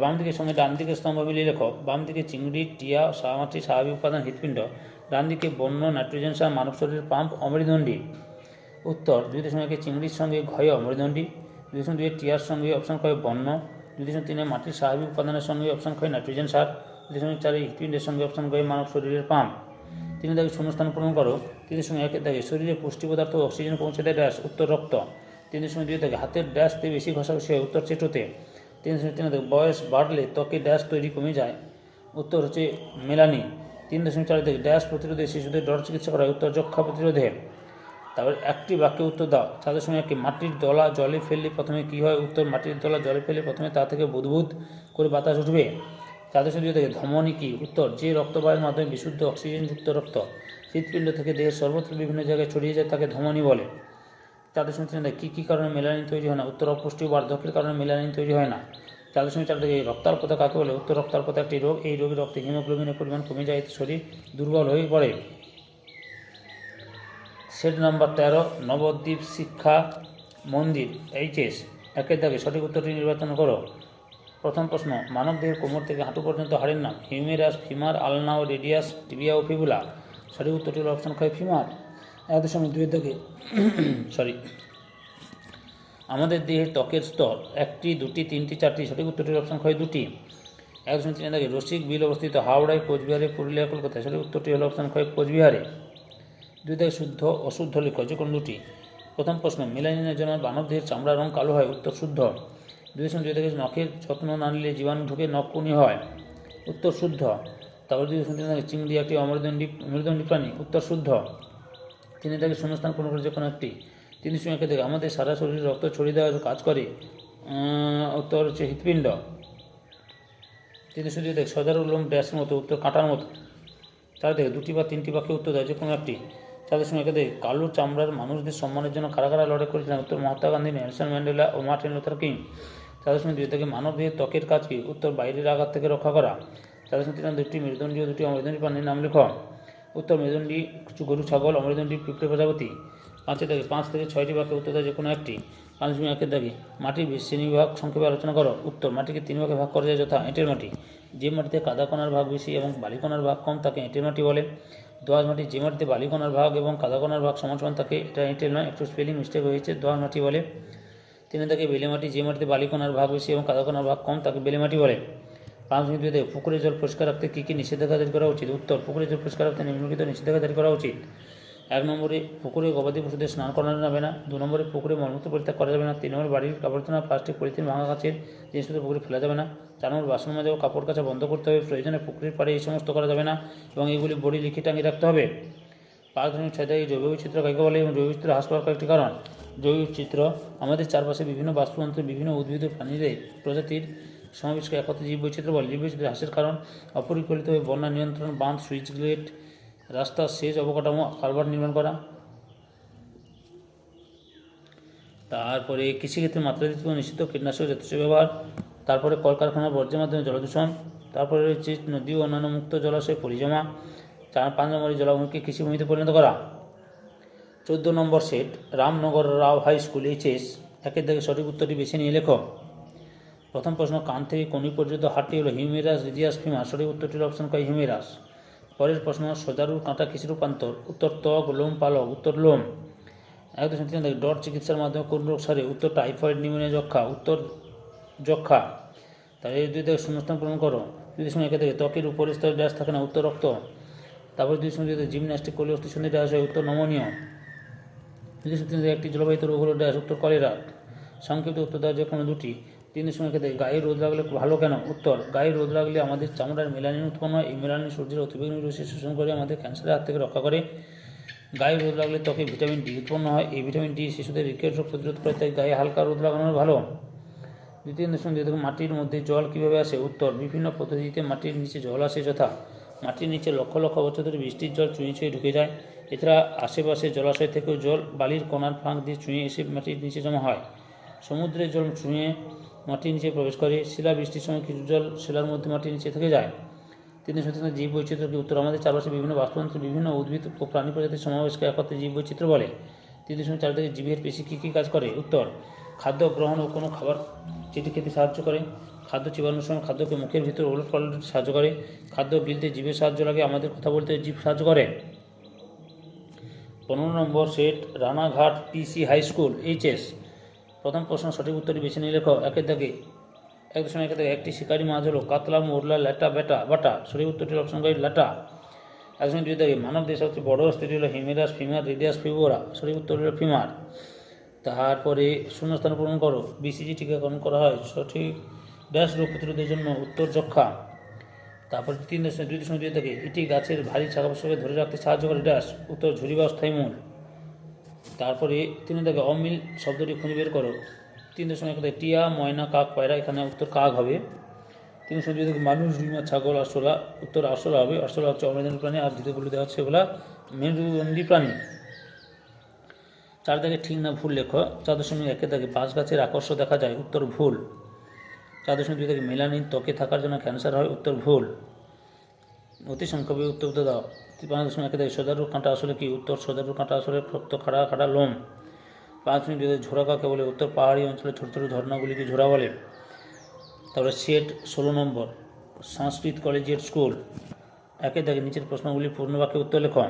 বাম দিকের সঙ্গে ডান দিকের স্তম্ভ মিলিয়ে লেখো। বাম দিকে চিংড়ি, টিয়া, মাটির স্বাভাবিক উপাদান হৃৎপিণ্ড। ডান দিকে বন্য, নাইট্রোজেন সার, মানব শরীরের পাম্প, অমেরুদণ্ডী। উত্তর 2.1 চিংড়ির সঙ্গে ঘয়ে অমেরুদণ্ডী, 2.2 টিয়ার সঙ্গে অপশন কয় বন্য, 2.3 মাটির স্বাভাবিক উপাদানের সঙ্গে অপশন কয় নাইট্রোজেন সার, 2.4 হৃৎপিণ্ডের সঙ্গে অপশন কয় মানব শরীরের পাম্প। 3 দাগে শূন্যস্থান পূরণ করো। 3.1 দাগে শরীরে পুষ্টি পদার্থ অক্সিজেন পৌঁছে দেয় ড্যাশ, উত্তর রক্ত। 3.2 দাগে হাতের ড্যাশতে বেশি ঘষাঘষি হয়, উত্তর চেটোতে। 3.3 দাগে বয়স বাড়লে ত্বকে ড্যাশ তৈরি কমে যায়, উত্তর হচ্ছে মেলানিন। 3.4 দাগে ড্যাশ প্রতিরোধে শিশুদের ডর চিকিৎসা করা হয়, উত্তর যক্ষা প্রতিরোধে। তারপর একটি বাক্যে উত্তর দাও। 4.1 মাটির দলা জলে ফেললে প্রথমে কী হয়, উত্তর মাটির দলা জলে ফেললে প্রথমে তা থেকে বুদবুদ করে বাতাস উঠবে। 4.2 থেকে ধমনী কি, উত্তর যে রক্তবাহের মাধ্যমে বিশুদ্ধ অক্সিজেনযুক্ত রক্ত হৃৎপিণ্ড থেকে দেহের সর্বত্র বিভিন্ন জায়গায় ছড়িয়ে যায় তাকে ধমনী বলে। 4.3 থেকে কী কারণে মেলানিন তৈরি হয় না, উত্তর অপুষ্টি ও বার্ধক্যের কারণে মেলানিন তৈরি হয় না। 4.4 থেকে রক্তাল্পতা কাকে বলে, উত্তর রক্তাল্পতা একটি রোগ, এই রোগের রক্তে হিমোগ্লোবিনের পরিমাণ কমে যায়, এতে শরীর দুর্বল হয়ে পড়ে। সেট নাম্বার 13, নবদ্বীপ শিক্ষা মন্দির, HS। 1 দাগে সঠিক উত্তরটি নির্বাচন করো। প্রথম প্রশ্ন, মানব দেহের কোমর থেকে হাঁটু পর্যন্ত হাড়ের নাম হিউমেরাস, ফিমার, আলনা ও রেডিয়াস, টিবিয়া ও ফিবুলা, সঠিক উত্তরটি হল অপশন কয় ফিমার। 1.2 দাগে আমাদের দেহের ত্বকের স্তর 1টি, 2টি, 3টি, 4টি, সঠিক উত্তরটির অপশন কয় 2টি। 1.3 দাগে রসিক বিল অবস্থিত হাওড়ায়, কোচবিহারে, পুরুলিয়া, কলকাতায়, সঠিক উত্তরটি হল অপশন কয় কোচবিহারে। 2 দাগে শুদ্ধ অশুদ্ধ লেখো, যে কোনো দুটি। প্রথম প্রশ্ন, মেলানিনের জন্য মানব দেহের চামড়ার রং কালো হয়, উত্তর শুদ্ধ। 2.2 দাগে নখের যত্ন না নিলে জীবাণু ঢুকে নখ কুনি হয়, উত্তর শুদ্ধ। তারপর 2.3 দাগে চিংড়ি একটি মেরুদণ্ডী প্রাণী, উত্তর শুদ্ধ। 3 দাগে শূন্যস্থান পূরণ করে যে কোনো একটি। 3.1 দাগে আমাদের সারা শরীরে রক্ত ছড়িয়ে দেওয়ার কাজ করে, উত্তর হচ্ছে হৃৎপিণ্ড। 3.2 দাগে সজারু লোম ড্যাশের মতো, উত্তর কাঁটার মতো। 4 দাগে 2টি বা 3টি বাক্যে উত্তর দেয় যে কোনো একটি। 4.1 দাগে কালো চামড়ার মানুষদের সম্মানের জন্য কারা কারা লড়াই করেছিলেন, উত্তর মহাত্মা গান্ধী, নেলসন ম্যান্ডেলা ও মার্টিন লুথার কিং। 4.2 দাগে মানব দেহের ত্বকের কাজ কি, উত্তর বাইরের আঘাত থেকে রক্ষা করা। 4.3 দুটি মেরুদণ্ডী ও 2টি অমেরুদণ্ডী প্রাণীর নাম লেখো, উত্তর মেরুদণ্ডী গরু, ছাগল, অমেরুদণ্ডী পিঁপড়ে, প্রজাপতি। 5 দাগে 5 থেকে 6টি বাক্যে উত্তর দেয় যে কোনো একটি। 5.1 দাগে মাটির শ্রেণীবিভাগ সংক্ষেপে আলোচনা করো, উত্তর মাটিকে 3 ভাগে ভাগ করা যায়, যথা এঁটেল মাটি, যে মাটিতে কাদাকণার ভাগ বেশি এবং বালিকণার ভাগ কম তাকে এঁটেল মাটি বলে। দোআঁশ মাটি, যে মাটিতে বালিকণার ভাগ এবং কাদাকণার ভাগ সমান সমান তাকে, এটা এঁটেল নয়, একটু স্পেলিং মিস্টেক হয়েছে, দোআঁশ মাটি বলে। 3 দাগে বেলে মাটি, যে মাটিতে বালিকণার ভাগ বেশি এবং কাদাকণার ভাগ কম তাকে বেলে মাটি বলে। 5.2 দাগে পুকুরের জল পরিষ্কার রাখতে কী কী নিষেধাজ্ঞা জারি করা উচিত, উত্তর পুকুরের জল পরিষ্কার রাখতে নিম্নলিখিত নিষেধাজ্ঞা জারি করা উচিত। 1 নম্বরে পুকুরে গবাদি পশুদের স্নান করানো যাবে না। 2 নম্বরে পুকুরে মলমূত্র পরিত্যাগ করা যাবে না। 3 নম্বরে বাড়ির আবর্জনা, প্লাস্টিক, পলিথিন, ভাঙা কাচের জিনিসপত্র পুকুরে ফেলা যাবে না। 4 নম্বর বাসন মাজা ও কাপড় কাচা বন্ধ করতে হবে, প্রয়োজনে পুকুরের পাড়ে এই সমস্ত করা যাবে না এবং এগুলি বড়ি লিখে টাঙিয়ে রাখতে হবে। 5.6 দাগে জৈব বৈচিত্র্য কাকে বলে এবং জৈব বৈচিত্র্য হ্রাস পাওয়ার কয়েকটি কারণ। জৈব বৈচিত্র্য আমাদের চারপাশে বিভিন্ন বাস্তুতন্ত্রের বিভিন্ন উদ্ভিদ ও প্রাণীদের প্রজাতির সমাবেশকে একত্রে জীব বৈচিত্র্য বলে। জীব বৈচিত্র্য হ্রাসের কারণ অপরিকল্পিতভাবে বন্যা নিয়ন্ত্রণ, বাঁধ, সুইচ গেট, রাস্তা, সেচ অবকাঠামো, কালভার্ট নির্মাণ করা। তারপরে কৃষিক্ষেত্রে মাত্রাতিরিক্ত নিষিদ্ধ কীটনাশক যথেষ্ট ব্যবহার, তারপরে কলকারখানার বর্জ্যের মাধ্যমে জলদূষণ, তারপরে রয়েছে নদী ও অন্যান্য মুক্ত জলাশয় পরিজমা, 5 নম্বরে জলাভূমিকে কৃষিভূমিতে পরিণত করা। 14 নম্বর সেট রামনগর রাও হাই স্কুল এইচএস। একের দাগে সঠিক উত্তরটি বেছে নিয়ে লেখো। প্রথম প্রশ্ন, কান থেকে কনি পর্যন্ত হাড়টি হলো হিউমেরাস, রিডিয়াস, ফিমার। সঠিক উত্তরটির অপশন কয় হিউমেরাস। পরের প্রশ্ন, সজারুর কাঁটা কিসের রূপান্তর? উত্তর ত্বক, লোম, পালক। উত্তর লোম। 1.3 দাগে ডট চিকিৎসার মাধ্যমে কোন রোগ সারে? উত্তর টাইফয়েড, নিউমোনিয়া, যক্ষা। উত্তর যক্ষা। তাহলে এই 2 দাগে শূন্যস্থান পূরণ করো। 2.1 দাগে ত্বকের উপরের স্তরে ড্যাশ থাকে না? উত্তর রক্ত। তারপরে 2.2 দাগে জিমন্যাস্টিক করলে অস্থিসন্ধি ড্যাশ হয়? উত্তর নমনীয়। 2.3 দাগে একটি জলবাহিত রোগ হলো ড্যাশ? উত্তর কলেরা। সংক্ষিপ্ত উত্তর দেওয়া যে কোনো দুটি। 3.1 দাগে গায়ে রোদ লাগলে ভালো কেন? উত্তর গায়ে রোদ লাগলে আমাদের চামড়ার মেলানিন উৎপন্ন হয়। এই মেলানিন সূর্যের অতিবেগুনি রশ্মি শোষণ করে আমাদের ক্যান্সারের হাত থেকে রক্ষা করে। গায়ে রোদ লাগলে ত্বকে ভিটামিন ডি উৎপন্ন হয়। এই ভিটামিন ডি শিশুদের রিকেট রোগ প্রতিরোধ করে, তাই গায়ে হালকা রোদ লাগানো ভালো। 2.2 দাগে মাটির মধ্যে জল কীভাবে আসে? উত্তর বিভিন্ন পদ্ধতিতে মাটির নিচে জল আসে, যথা মাটির নিচে লক্ষ লক্ষ বছর ধরে বৃষ্টির জল চুঁয়ে চুঁয়ে ঢুকে যায়। এছাড়া আশেপাশে জলাশয় থেকেও জল বালির কণার ফাঁক দিয়ে চুঁয়ে এসে মাটির নিচে জমা হয়। সমুদ্রের জল চুঁয়ে মাটির নিচে প্রবেশ করে। শিলা বৃষ্টির সময় কিছু জল শিলার মধ্যে মাটির নিচে থেকে যায়। 3.3 জীব বৈচিত্র্যকে উত্তর আমাদের চারপাশে বিভিন্ন বাস্তুতন্ত্রের বিভিন্ন উদ্ভিদ ও প্রাণী প্রজাতির সমাবেশকে একত্রে জীব বৈচিত্র্য বলে। 3.4 থেকে জীবের পেশি কী কী কাজ করে? উত্তর খাদ্য গ্রহণ ও কোনো খাবার যেটি খেতে সাহায্য করে, খাদ্য চিবানোর সময় খাদ্যকে মুখের ভিতরে ওলট পালট সাহায্য করে, খাদ্য গিলতে জীবের সাহায্য লাগে, আমাদের কথা বলতে জীব সাহায্য করে। 15 নম্বর সেট রানাঘাট পিসি হাই স্কুল এইচএস। প্রথম প্রশ্ন, সঠিক উত্তরটি বেছে নিয়ে লেখো। 1 দাগে 1.1 দাগে একটি শিকারি মাছ হলো কাতলা, মোরলা, ল্যাটা, বাটা। সঠিক উত্তরটির অপশন কয় ল্যাটা। 1.2 দাগে মানব দেহের সবচেয়ে বড় অস্থিটি হলো হিউমেরাস, ফিমার, রেডিয়াস, ফিবোরা। সঠিক উত্তর হলো ফিমার। তারপরে শূন্যস্থান পূরণ করো। বিসিজি টিকাকরণ করা হয় সঠিক ড্যাশ রোগ প্রতিরোধের জন্য? উত্তর যক্ষা। তারপরে 3.2 দাগে এটি গাছের ভারী শাখাপ্রশাখা ধরে রাখতে সাহায্য করে ড্যাশ? উত্তর ঝুরি বা অস্থায়ী মূল। তারপরে 3 দাগে অমিল শব্দটি খুঁজে বের করো। 3.1 দাগে টিয়া, ময়না, কাক, পায়রা। এখানে উত্তর কাক হবে। 3.2 দাগে মানুষ, ডিমা, ছাগল, আরশোলা। উত্তর আরশোলা হবে। আরশোলা হচ্ছে অমেরুদণ্ডী প্রাণী, আর যেগুলো দেওয়া হচ্ছে সেগুলো মেরুদণ্ডী প্রাণী। 4 দাগে ঠিক না ভুল লেখো। 4.1 দাগে বাঁশ গাছের আকর্ষ দেখা যায়? উত্তর ভুল। 4.2 দাগে মেলানিন ত্বকে থাকার জন্য ক্যান্সার হয়? উত্তর ভুল। অতি সংক্ষেপে উত্তর দাও। 5.1 দাগে সজারুর কাঁটা আসলে কি? উত্তর সজারুর কাঁটা আসলে শক্ত খাড়া খাড়া লোম। 5.2 দাগে ঝোড়া কাকে বলে? উত্তর পাহাড়ি অঞ্চলে ছোট ছোট ঝর্ণাগুলিকে ঝোড়া বলে। তারপরে সেট 16 নম্বর সংস্কৃত কলেজিয়েট স্কুল। 1 দাগে নিচের প্রশ্নগুলি পূর্ণ বাক্যে উত্তর লেখো।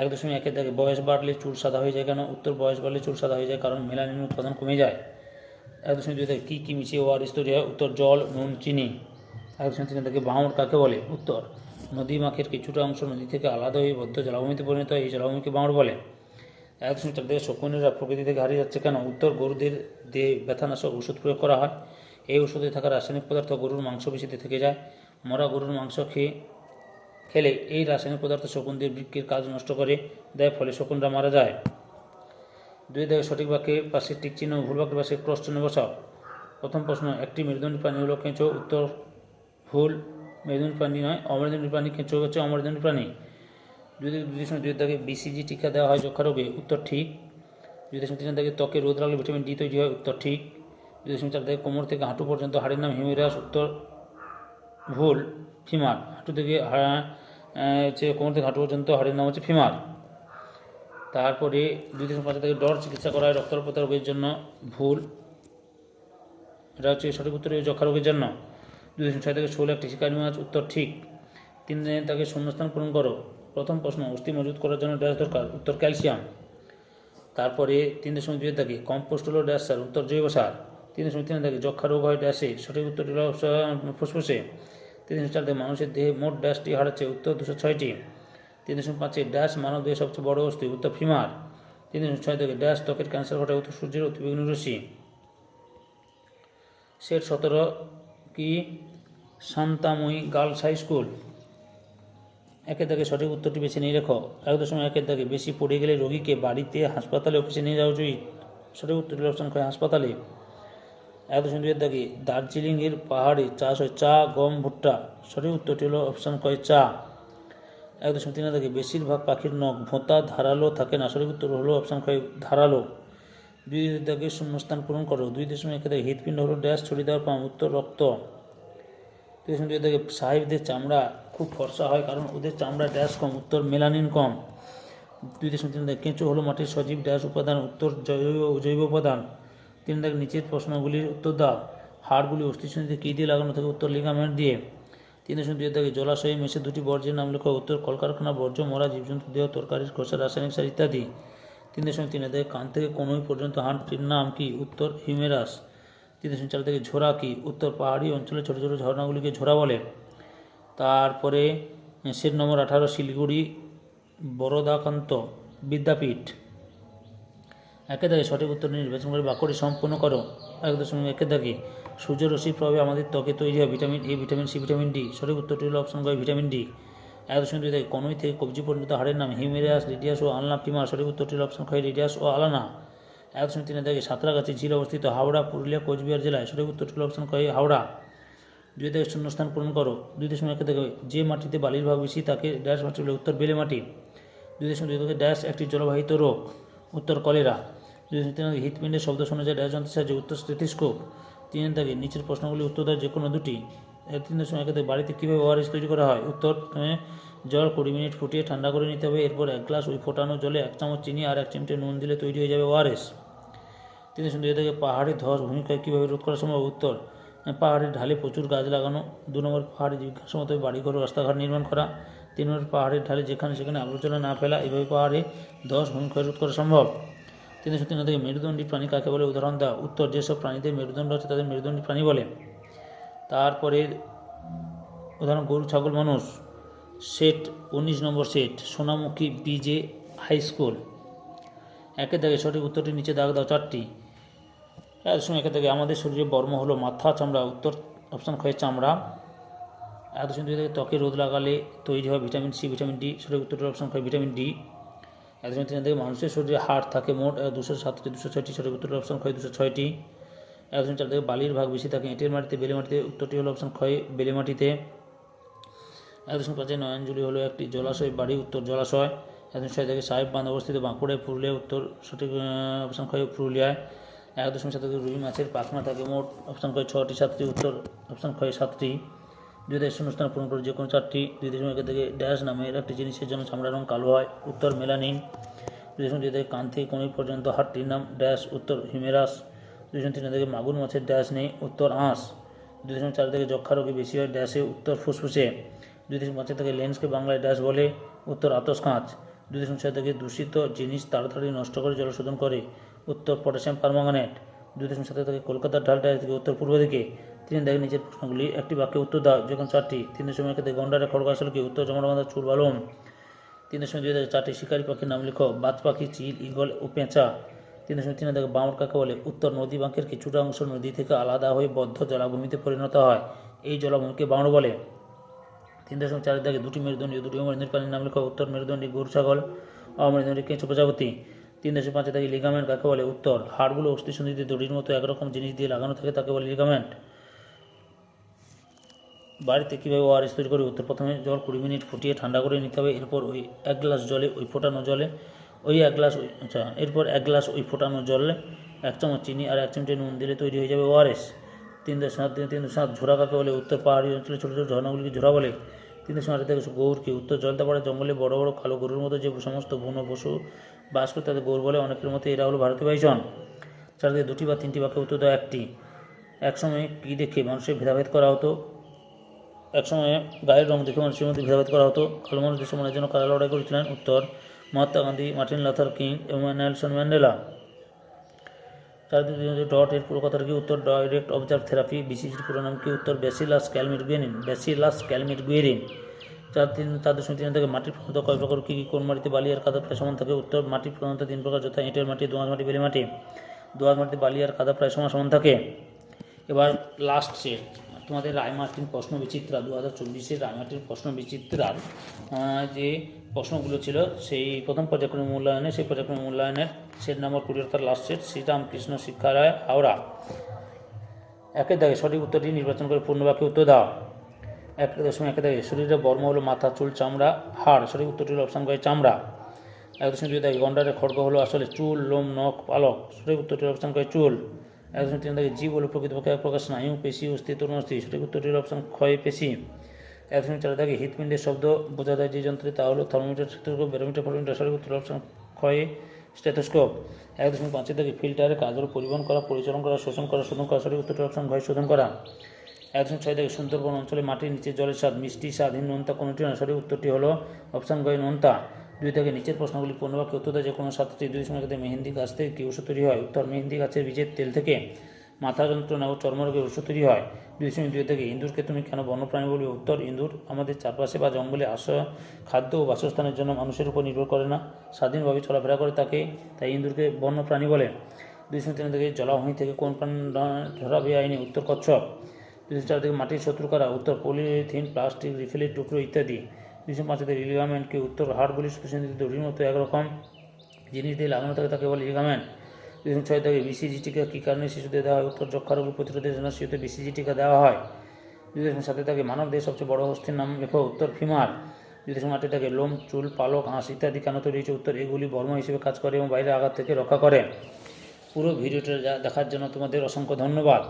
1.1 দাগে বয়স বাড়লে চুল সাদা হয়ে যায় কেন? উত্তর বয়স বাড়লে চুল সাদা হয়ে যায় কারণ মেলানিন উৎপাদন কমে যায়। 1.2 দাগে কী কী মিশিয়ে ওআরএস তৈরি হয়? উত্তর জল, নুন, চিনি। 1.3 দাগে বাঁউড় কাকে বলে? উত্তর নদী মাখের কিছুটা অংশ নদী থেকে আলাদা হয়ে বদ্ধ জলাভূমিতে পরিণত হয়, এই জলাভূমিকে বাঁউড় বলে। 1.4 দাগে শকুনিরা প্রকৃতি থেকে হারিয়ে যাচ্ছে কেন? উত্তর গরুদের দেহে ব্যথানাশক ওষুধ প্রয়োগ করা হয়, এই ওষুধে থাকা রাসায়নিক পদার্থ গরুর মাংসপেশিতে থেকে যায়। মরা গরুর মাংস খেলে এই রাসায়নিক পদার্থ শকুনদের বৃক্কের কাজ নষ্ট করে দেয়, ফলে শকুনরা মারা যায়। 2 দাগে সঠিক বাক্যের পাশে টিক চিহ্ন, ভুল বাক্যের পাশে ক্রস চিহ্ন বসাও। প্রথম প্রশ্ন, একটি মেরুদণ্ডী প্রাণী হলো কেঁচো? উত্তর ভুল, মেরুদণ্ডী প্রাণী নয়, অমেরুদণ্ডী প্রাণী। কেঁচো হচ্ছে অমেরুদণ্ডী প্রাণী। 2 দাগে বিসিজি টিকা দেওয়া হয় যক্ষা রোগে? উত্তর ঠিক। 2.3 দাগে ত্বকে রোদ লাগলে ভিটামিন ডি তৈরি হয়? উত্তর ঠিক। 2.4 দাগে কোমর থেকে হাঁটু পর্যন্ত হাড়ের নাম হিউমেরাস? উত্তর ভুল, ফিমার। হাঁটু থেকে হচ্ছে কোমর থেকে হাঁটু পর্যন্ত হাড়ের নাম হচ্ছে ফিমার। তারপরে 2.5 দাগে ডর চিকিৎসা করা হয় রক্তাল্পতা রোগের জন্য? ভুল, এটা হচ্ছে সঠিক উত্তর যক্ষা রোগের জন্য। 2.6 দাগে শোল একটি শিকারি মাছ? উত্তর ঠিক। 3 দাগে শূন্যস্থান পূরণ করো। প্রথম প্রশ্ন, অস্থি মজবুত করার জন্য ড্যাশ দরকার? উত্তর ক্যালসিয়াম। তারপরে 3.2 দাগে কম্পোস্ট হলো ড্যাশ সার? উত্তর জৈব সার। 3.3 দাগে যক্ষা রোগ হয় ড্যাশে? সঠিক উত্তর হলো ফুসফুসে। 3.4 দাগে মানুষের দেহে মোট ড্যাশটি হাড় আছে? উত্তর 206টি। 3.5 ড্যাশ মানব দেহের সবচেয়ে বড় অস্থি? উত্তর ফিমার। 3.6 দাগে ড্যাশ ত্বকের ক্যান্সার ঘটায়? উত্তর সূর্যের অতিবেগুনি রশ্মি। সেট 17 কি? শান্তাময়ী গার্লস হাই স্কুল। 1 দাগে সঠিক উত্তরটি বেছে নিয়ে লেখো। 1.1 দাগে বেশি পড়ে গেলে রোগীকে বাড়িতে, হাসপাতালে, অফিসে নিয়ে যাওয়া উচিত? সঠিক উত্তরটি অপশন হয় হাসপাতালে। 1.2 দাগে দার্জিলিংয়ের পাহাড়ে চাষ হয় চা, গম, ভুট্টা? সঠিক উত্তরটি হলো অপশন কয় চা। 1.3 দাগে বেশিরভাগ পাখির নখ ভোঁতা ধারালো থাকে না? সঠিক উত্তর হলো অপশন কয় ধারালো। দুই দাগে শূন্যস্থান পূরণ করো। 2.1 দাগে হৃৎপিণ্ড হলো ড্যাশ ছড়িয়ে দেওয়ার পাম, উত্তর রক্ত। 2.2 দাগে সাহেবদের চামড়া খুব ফর্সা হয় কারণ ওদের চামড়া ড্যাশ কম, উত্তর মেলানিন কম। 2.3 দাগে কেঁচো হলো মাটির সজীব ড্যাশ উপাদান, উত্তর জৈব উপাদান। 3 দাগে নিচের প্রশ্নগুলির উত্তর দাও। হাড়গুলি অস্থিসন্ধিতে কী দিয়ে লাগানো থাকে, উত্তর লিগামেন্ট দিয়ে। 3.2 দাগে জলাশয়ে মেশে দুটি বর্জ্যের নাম লেখো, উত্তর কলকারখানা বর্জ্য, মরা জীবজন্তু দেহ, তরকারির খোসা, রাসায়নিক সার ইত্যাদি। 3.3 দাগে কান থেকে কনুই পর্যন্ত হাড়টির নাম কি, উত্তর হিউমেরাস। 3.4 দাগে ঝোড়া কি, উত্তর পাহাড়ি অঞ্চলে ছোটো ছোটো ঝর্ণাগুলিকে ঝোড়া বলে। তারপরে সেট নম্বর 18 শিলিগুড়ি বরদাকান্ত বিদ্যাপীঠ। 1 দাগে সঠিক উত্তর নির্বাচন করে বাক্যটি সম্পূর্ণ করো। 1.1 দাগে সূর্যরশ্মির প্রভাবে আমাদের ত্বকে তৈরি হয় vitamin A, vitamin C, vitamin D. সঠিক উত্তরটি হলো অপশন গ, ভিটামিন ডি। 1.2 দাগে কনুই থেকে কবজি পর্যন্ত হাড়ের নাম হিউমেরাস, রেডিয়াস ও আলনা ফিমার। সঠিক উত্তরটি হলো অপশন খ, রেডিয়াস ও আলানা। 1.3 দাগে সাঁতরাগাছি ঝিল অবস্থিত হাওড়া, পুরুলিয়া, কোচবিহার জেলায়। সঠিক উত্তরটি হলো অপশন খ, হাওড়া। 2 দাগে শূন্যস্থান পূরণ করো। 2.1 দাগে যে মাটিতে বালির ভাগ বেশি তাকে ড্যাশ মাটি বলে, উত্তর বেলে মাটি। 2.2 দাগে ড্যাশ একটি জলবাহিত রোগ, উত্তর কলেরা। 2.3 দাগে হৃৎপিণ্ডের শব্দ শোনা যায় ড্যাশ যন্ত্রের সাহায্যে, উত্তর স্টেথোস্কোপ। 3 দাগে নিচের প্রশ্নগুলি উত্তর দেয় যে কোনো দুটি। 3.1 দাগে বাড়িতে কীভাবে ওআরএস তৈরি করা হয়, উত্তর জল 20 মিনিট ফুটিয়ে ঠান্ডা করে নিতে হবে, এরপর 1 গ্লাস ওই ফোটানো জলে 1 চামচ চিনি আর 1 চিমটে নুন দিলে তৈরি হয়ে যাবে ওআরএস। 3.2 দাগে পাহাড়ে ধস ভূমিক্ষয় কীভাবে রোধ করা সম্ভব, উত্তর পাহাড়ের ঢালে প্রচুর গাছ লাগানো। 2 নম্বর পাহাড়ে জিজ্ঞাসামতো বাড়িঘর ও রাস্তাঘাট নির্মাণ করা। 3 নম্বর পাহাড়ের ঢালে যেখানে সেখানে আবর্জনা না ফেলা, এভাবে পাহাড়ে ধস ভূমিক্ষয় রোধ করা সম্ভব। 3.3 দাগে মেরুদণ্ডী প্রাণী কাকে বলে, উদাহরণ দাও, উত্তর যেসব প্রাণীদের মেরুদণ্ড আছে তাদের মেরুদণ্ডী প্রাণী বলে। তারপরে উদাহরণ গরু, ছাগল, মানুষ। সেট 19 নম্বর সেট সোনামুখী বিজে হাই স্কুল। 1 দাগে সঠিক উত্তরটি নিচে দাগ দাও 4টি। 1 দাগে আমাদের শরীরে বর্ম হলো মাথা, চামড়া, উত্তর অপশন খ, চামড়া। 1.2 দাগে ত্বকে রোদ লাগালে তৈরি হয় ভিটামিন সি, ভিটামিন ডি। সঠিক উত্তরটি অপশন খ, ভিটামিন ডি। 1.3 দাগে মানুষের শরীরে হাড় থাকে মোট 207টি, 206টি। সঠিক উত্তরটি অপশন খ, 206টি। 1.4 দাগে বালির ভাগ বেশি থাকে এঁটেল মাটিতে, বেলে মাটিতে। উত্তরটি হলো অপশন খ, বেলে মাটিতে। 1.5 নয়নজুলি হলো একটি জলাশয় বাড়ি, উত্তর জলাশয়। 1.6 দাগে সাহেব বাঁধ অবস্থিত বাঁকুড়ায়, পুরুলিয়া, উত্তর সঠিক অপশন খ, পুরুলিয়ায়। 1.7 দাগে রুই মাছের পাখনা থাকে মোট অপশন খ, 6টি, 7টি। উত্তর অপশন খ, 7টি। 2 দাগে শূন্যস্থান পূরণ করে যে কোনো 4টি। 2.1 দাগে ড্যাশ নামের একটি জিনিসের জন্য চামড়ার রং কালো হয়, উত্তর মেলানিন। 2.2 দাগে কান থেকে কনুই পর্যন্ত হাড়টির নাম ড্যাশ, উত্তর হিউমেরাস। 2.3 দাগে মাগুর মাছের ড্যাশ নেই, উত্তর আঁশ। 2.4 দাগে যক্ষা রোগে বেশি হয় ড্যাশে, উত্তর ফুসফুসে। 2.5 দাগে লেন্সকে বাংলায় ড্যাশ বলে, উত্তর আতস কাঁচ। 2.6 দাগে দূষিত জিনিস তাড়াতাড়ি নষ্ট করে জল শোধন করে, উত্তর পটাশিয়াম পারম্যাঙ্গানেট। 2.7 দাগে কলকাতার ঢাল ড্যাশ দিকে, উত্তর পূর্ব দিকে। 3 দাগে নিচের প্রশ্নগুলি একটি বাক্যে উত্তর দাও যে কোনো 4টি। 3.1 দাগে গন্ডারের খড়গ আসলে কি, উত্তর জমাট বাঁধা চুল বালুম। 3.2 দাগে 4টি শিকারী পাখির নাম লেখো, বাজ পাখি, চিল, ঈগল ও পেঁচা। 3.3 দাগে বাঁওড় কাকে বলে, উত্তর নদী বাঁকের কিছুটা অংশ নদী থেকে আলাদা হয়ে বদ্ধ জলাভূমিতে পরিণত হয়, এই জলাভূমিকে বাঁওড় বলে। 3.4 দাগে দুটি মেরুদণ্ডী ও দুটি অমেরুদণ্ডী প্রাণীর নাম লেখো, উত্তর মেরুদণ্ডী গরু, ছাগল, অমেরুদণ্ডী কেঁচো প্রজাপতি। 3.5 দাগে লিগামেন্ট কাকে বলে, উত্তর হাড়গুলো অস্থিসন্ধিতে দড়ির মতো একরকম জিনিস দিয়ে লাগানো থাকে তাকে বলে লিগামেন্ট। বাড়িতে কীভাবে ওআরএস তৈরি করে, উত্তর প্রথমে জল 20 মিনিট ফুটিয়ে ঠান্ডা করে নিতে হবে, এরপর ওই 1 গ্লাস জলে ওই ফোটানো জলে এরপর 1 গ্লাস ওই ফোটানো জলে 1 চামচ চিনি আর 1 চিমটে নুন দিলে তৈরি হয়ে যাবে ওআরএস। 3.7 ঝোড়া কাকে বলে, উত্তর পাহাড়ি অঞ্চলে ছোটো ছোটো ঝর্ণাগুলিকে ঝোড়া বলে। 3.8 দাগে গৌর কি, উত্তর জলদাপাড়া জঙ্গলে বড় বড় কালো গরুর মতো যে সমস্ত বন্য পশু বাস করে তাদের গৌর বলে, অনেকের মতে এরা হলো ভারতীয় বাইসন। 4 দাগে 2টি বা 3টি বাক্যে উত্তর দেওয়া 1টি। একসময় কী দেখে মানুষের ভেদাভেদ করা হতো, একসময় গায়ের রং দেখে মানুষের মধ্যে ভেদাভেদ করা হতো, কালো মানুষ দেশের মনের জন্য কারা লড়াই করেছিলেন, উত্তর Mahatma Gandhi, Martin Luther king এবং নেলসন ম্যান্ডেলা। 4 ডট এর পুরো কথাটা কি, উত্তর ডাইরেক্ট অবজার্ভ থেরাপি। বিসিজির পুরো নাম কি, উত্তর ব্যাসিলাস ক্যালমিরগুয়েরিন, ব্যাসিলাস ক্যালমিরগুয়েরিন। 4.3 থেকে মাটির প্রধানত কয় প্রকার, কী কী, কোন মাটিতে বালি আর কাদা প্রায় সমান থাকে, উত্তর মাটির প্রধানত 3 প্রকার, যথা এঁটেল মাটি, দোআঁশ মাটি, বেলে মাটি। দোআঁশ মাটিতে বালি আর কাদা প্রায় সমান থাকে। এবার লাস্ট সেট তোমাদের রায়মার্টিন প্রশ্ন বিচিত্রা 2024-এর রায়মার্টিন প্রশ্ন বিচিত্রার যে প্রশ্নগুলো ছিল সেই প্রথম পর্যায়ক্রমিক মূল্যায়নে, সেই পর্যায়ক্রমিক মূল্যায়নের সেট নম্বর 20 অর্থাৎ লাস্ট সেট, শ্রীরামকৃষ্ণ শিক্ষালয়, হাওড়া। 1 দাগে সঠিক উত্তরটি নির্বাচন করে পূর্ণ বাক্যে উত্তর দাও। 1.1 দাগে শরীরের বর্ম হলো মাথা, চুল, চামড়া, হাড়। সঠিক উত্তরটি হলো অপশন গ, চামড়া। 1.2 দাগে গন্ডারের খড়গ হলো আসলে চুল, লোম, নখ, পালক। সঠিক উত্তরটি অপশন কয় চুল। 1.3 দাগে জীব হলো প্রকৃতপক্ষে এক প্রকার স্নায়ু, পেশি, অস্থি, তরুণস্থি। সঠিক উত্তরটি হলো অপশন ক্ষয় পেশি। 1.4 দাগে হৃৎপিণ্ডের শব্দ বোঝা যায় যে যন্ত্রে তা হলো থার্মোমিটার, স্টেথোস্কোপ, ব্যারোমিটার, ফটোমিটার। সঠিক উত্তর অপশন ক্ষয় স্টেথোস্কোপ। 1.5 দাগে ফিল্টারের কাজ হলো পরিবহন করা, পরিচালন করা, শোষণ করা, শোধন করা। সঠিক উত্তরটি অপশন ক্ষয় শোধন করা। 1.6 দাগে সুন্দরবন অঞ্চলে মাটির নিচে জলের স্বাদ মিষ্টি, স্বাদহীন, নোনতা কোনটি না। সঠিক উত্তরটি হলো অপশন গয় নোনতা। 2 দাগে নিচের প্রশ্নগুলি পূর্ণবাক্যে উত্তর দেয় যে কোনো 7টি। 2 মেহেন্দি গাছ থেকে কী ওষুধ তৈরি হয়? উত্তর মেহেন্দি গাছের বীজের তেল থেকে। মাথা যন্ত্রণা ও চর্মরোগের ওষুধ তৈরি হয়। 2.2 থেকে ইঁদুরকে তুমি কেন বন্যপ্রাণী বলবে? উত্তর ইঁদুর আমাদের চারপাশে বা জঙ্গলে আশ্রয়, খাদ্য ও বাসস্থানের জন্য মানুষের উপর নির্ভর করে না, স্বাধীনভাবে চলাফেরা করে তাই ইঁদুরকে বন্যপ্রাণী বলে। 2.3 থেকে জলাভূমি থেকে কোন প্রাণ ধরা বেআইনি? উত্তর কচ্ছপ। 2.4 থেকে মাটির শত্রু কারা? উত্তর পলিথিন, প্লাস্টিক, রিফিলের টুকরো ইত্যাদি। 2.5 থেকে লিগামেন্টকে উত্তর হাড় বলি। দড়ির মতো একরকম জিনিস দিয়ে লাগানো থাকে তাকে বলে লিগামেন্ট। 2.6 থেকে বিসিজি টিকা কী কারণে শিশুদের দেওয়া হয়? উত্তর যক্ষা রোগ প্রতিরোধের জন্য শিশুদের বিসিজি টিকা দেওয়া হয়। 2.7 থেকে মানব দেহের সবচেয়ে বড় হস্তির নাম লেখো। উত্তর ফিমার। 2.8 থেকে লোম, চুল, পালক, হাঁস ইত্যাদি কেন তৈরি হয়েছে? উত্তর এগুলি বর্ম হিসেবে কাজ করে এবং বাইরের আঘাত থেকে রক্ষা করে। পুরো ভিডিওটা দেখার জন্য তোমাদের অসংখ্য ধন্যবাদ।